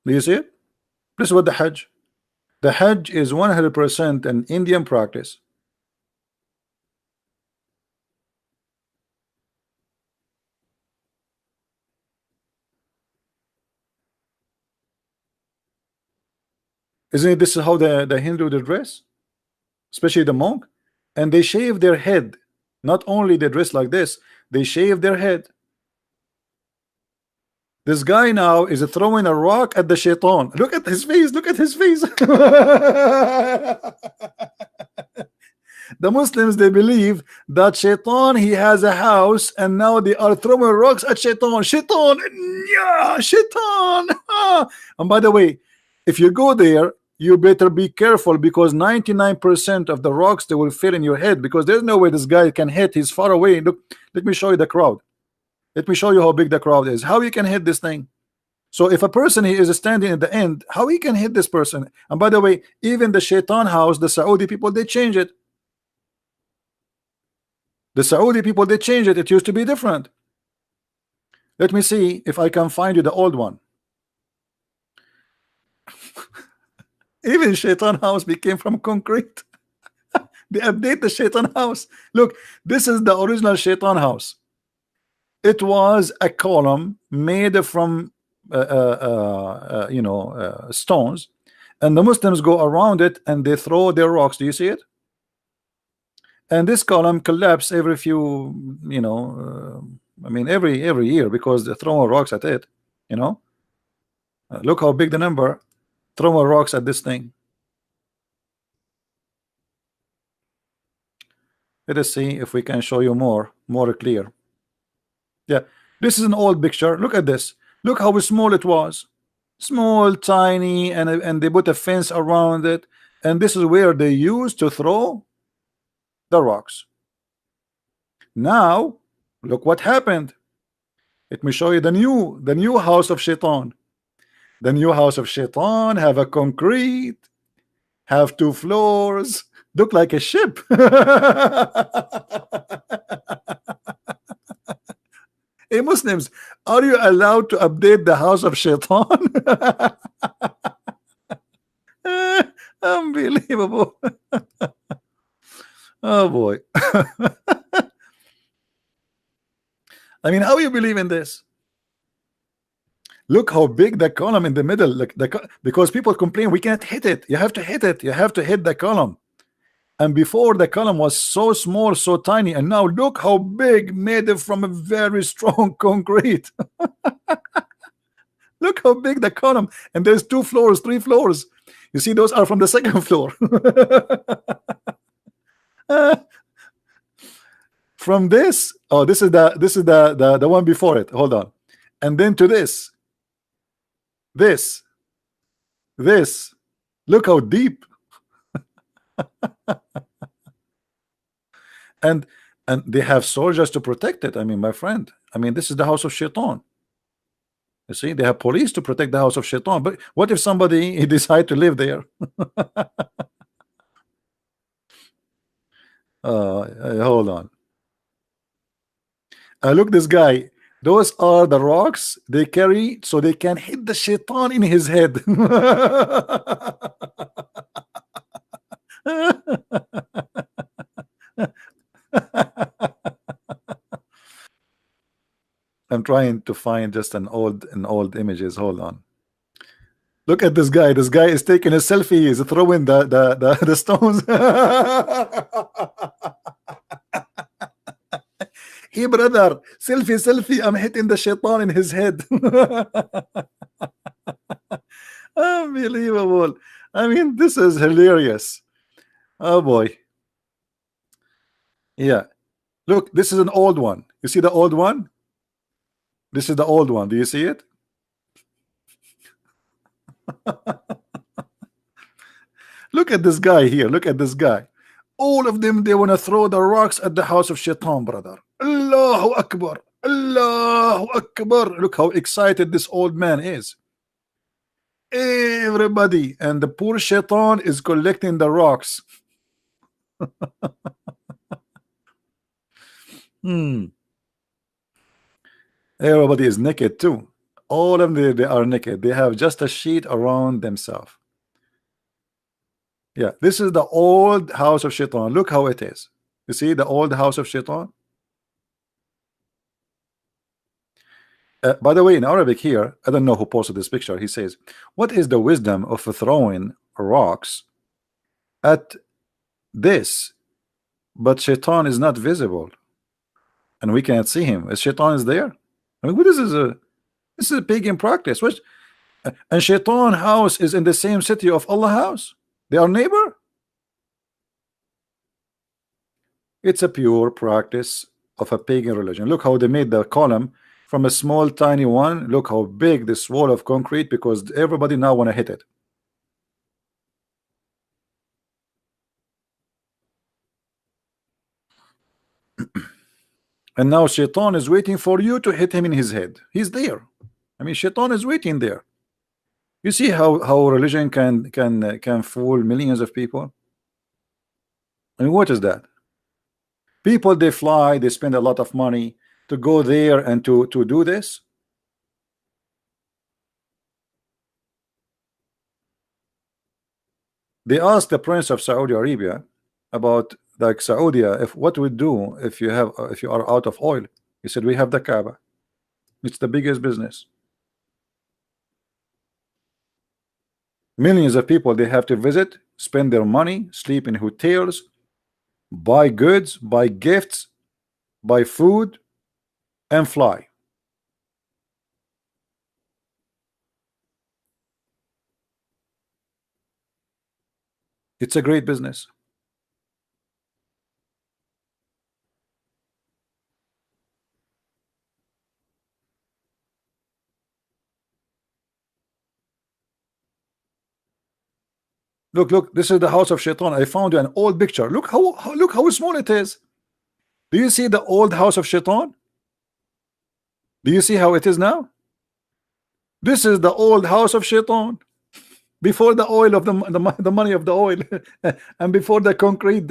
Do you see it? This is what the Hajj. The Hajj is 100% an Indian practice. Isn't it? This is how the Hindu they dress, especially the monk, and they shave their head. Not only they dress like this, they shave their head. This guy now is throwing a rock at the shaitan. Look at his face. Look at his face. The Muslims, they believe that shaitan, he has a house, and now they are throwing rocks at shaitan. Shaitan, yeah, shaitan. And by the way, if you go there, you better be careful, because 99% of the rocks, they will fit in your head, because there's no way this guy can hit. He's far away. Look, let me show you the crowd. Let me show you how big the crowd is. How you can hit this thing. So if a person he is standing at the end, how he can hit this person? And by the way, even the shaitan house, the Saudi people, they change it. The Saudi people, they changed it. It used to be different. Let me see if I can find you the old one. Even shaitan house became from concrete. They update the shaitan house. Look, this is the original shaitan house. It was a column made from stones, and the Muslims go around it and they throw their rocks. Do you see it? And this column collapse every few, I mean every year, because they're throwing rocks at it. Look how big the number. Throwing rocks at this thing. Let us see if we can show you more clear. Yeah, this is an old picture. Look at this. Look how small it was. Small, tiny, and they put a fence around it. And this is where they used to throw the rocks. Now, look what happened. Let me show you the new house of shaitan. The new house of shaitan have a concrete, have 2 floors, look like a ship. Hey Muslims, are you allowed to update the house of shaitan? Unbelievable. Oh boy. I mean, how you believe in this? Look how big the column in the middle. Like because people complain we can't hit it. You have to hit it. You have to hit the column. And before, the column was so small, so tiny, and now look how big, made it from a very strong concrete. Look how big the column, and there's 2 floors, 3 floors. You see, those are from the second floor. From this, oh, this is the one before it. Hold on, and then to this. Look how deep. and they have soldiers to protect it. I mean, my friend, I mean, this is the house of shaitan. You see, they have police to protect the house of shaitan. But what if somebody decide to live there? Hold on. Look, this guy, those are the rocks they carry so they can hit the shaitan in his head. I'm trying to find just an old images. Hold on. Look at this guy. This guy is taking a selfie. He's throwing the stones. Hey brother, selfie. I'm hitting the shaitan in his head. Unbelievable. I mean, this is hilarious. Oh boy. Yeah. Look, this is an old one. You see the old one? This is the old one. Do you see it? Look at this guy here. Look at this guy. All of them, they want to throw the rocks at the house of shaitan, brother. Allahu Akbar. Allahu Akbar. Look how excited this old man is. Everybody. And the poor shaitan is collecting the rocks. Everybody is naked too. All of them, they are naked. They have just a sheet around themselves. Yeah, this is the old house of Shaitan. Look how it is. You see the old house of Shaitan. By the way, in Arabic here, I don't know who posted this picture. He says, "What is the wisdom of throwing rocks at this, but Shaitan is not visible, and we can't see him? As Shaitan is there? I mean, what is this is a pagan practice. Which and Shaitan house is in the same city of Allah house. They are neighbor. It's a pure practice of a pagan religion. Look how they made the column from a small tiny one. Look how big this wall of concrete, because everybody now want to hit it. And now Shaitan is waiting for you to hit him in his head. He's there. I mean, Shaitan is waiting there. You see how religion can fool millions of people. I mean, what is that? People, they fly, they spend a lot of money to go there and to do this. They asked the Prince of Saudi Arabia about, like, Saudi, if what we do if you are out of oil. He said, we have the Kaaba. It's the biggest business. Millions of people, they have to visit, spend their money, sleep in hotels, buy goods, buy gifts, buy food, and fly. It's a great business. Look, this is the house of Shaitan. I found an old picture. Look how small it is. Do you see the old house of Shaitan? Do you see how it is now? This is the old house of Shaitan. Before the oil of the money of the oil, and before the concrete.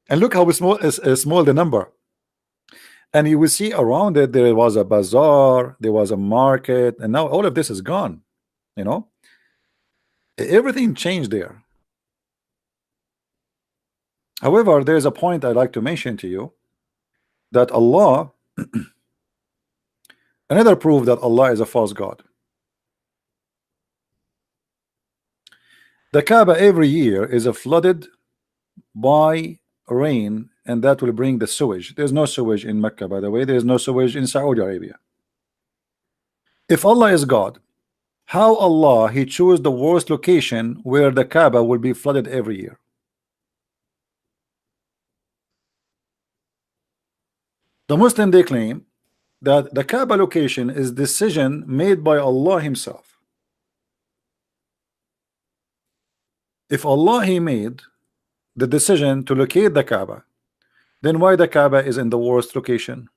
And look how small is small the number. And you will see around it there was a bazaar, there was a market, and now all of this is gone. You know, everything changed there. However, there's a point I'd like to mention to you, that Allah, another proof that Allah is a false god. The Kaaba every year is flooded by rain, and that will bring the sewage. There's no sewage in Mecca, by the way. There's no sewage in Saudi Arabia. If Allah is God, how Allah he chose the worst location where the Kaaba will be flooded every year? The Muslim, they claim that the Kaaba location is decision made by Allah himself. If Allah he made the decision to locate the Kaaba, then why the Kaaba is in the worst location?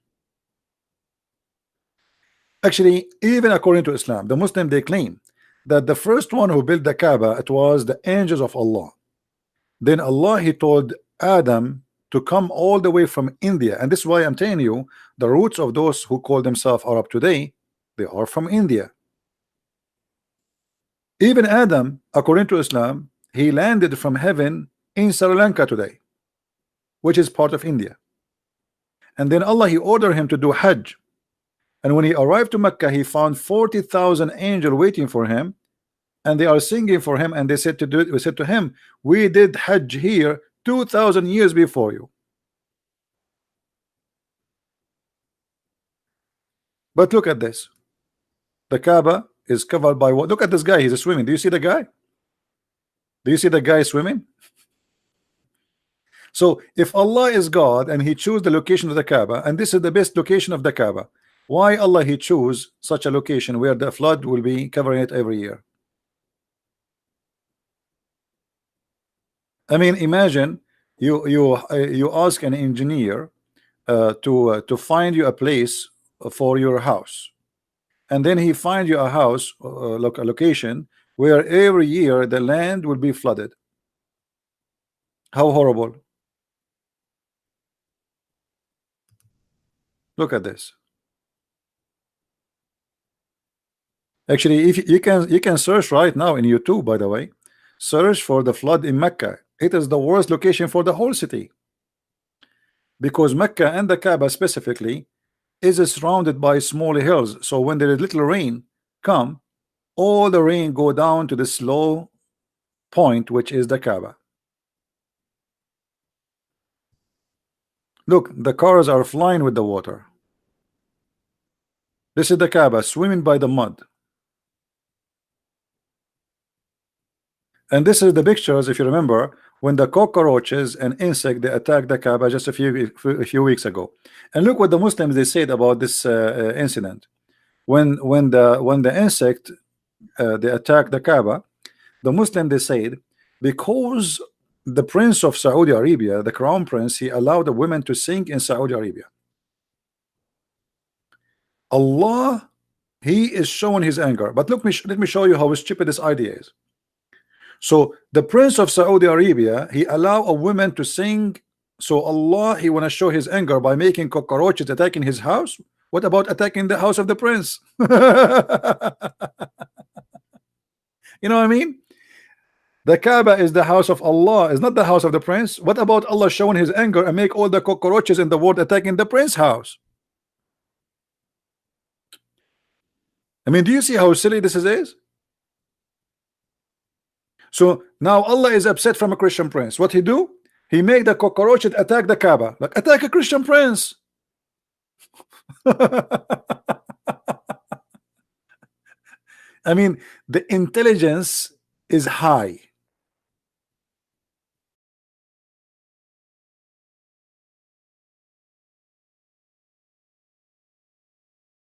Actually, even according to Islam, the Muslim, they claim that the first one who built the Kaaba, it was the angels of Allah. Then Allah he told Adam to come all the way from India, and this is why I'm telling you the roots of those who call themselves Arab today, they are from India. Even Adam, according to Islam, he landed from heaven in Sri Lanka today, which is part of India. And then Allah he ordered him to do Hajj, and when he arrived to Mecca, he found 40,000 angels waiting for him, and they are singing for him, and they said to him, we did Hajj here 2,000 years before you. But look at this. The Kaaba is covered by what? Look at this guy, he's swimming. Do you see the guy? Do you see the guy swimming? So if Allah is God and he chose the location of the Kaaba, and this is the best location of the Kaaba, why Allah he chose such a location where the flood will be covering it every year? I mean, imagine you ask an engineer to find you a place for your house, and then he find you a house, a location where every year the land will be flooded. How horrible! Look at this. Actually, if you can search right now in YouTube, by the way, search for the flood in Mecca. It is the worst location for the whole city, because Mecca and the Kaaba specifically is surrounded by small hills. So when there is little rain come, all the rain go down to this low point, which is the Kaaba. Look, the cars are flying with the water. This is the Kaaba swimming by the mud. And this is the pictures, if you remember, when the cockroaches and insect they attacked the Kaaba just a few weeks ago. And look what the Muslims they said about this incident. When the insect they attacked the Kaaba, the Muslim they said, because the prince of Saudi Arabia, the crown prince, he allowed the women to sing in Saudi Arabia. Allah, he is showing his anger. But let me show you how stupid this idea is. So the prince of Saudi Arabia, he allow a woman to sing. So Allah, he want to show his anger by making cockroaches attacking his house. What about attacking the house of the prince? You know what I mean? The Kaaba is the house of Allah, is not the house of the prince. What about Allah showing his anger and make all the cockroaches in the world attacking the prince's house? I mean, do you see how silly this is? So now Allah is upset from a Christian prince. What he do? He made the cockroaches attack the Kaaba. Like, attack a Christian prince. I mean, the intelligence is high.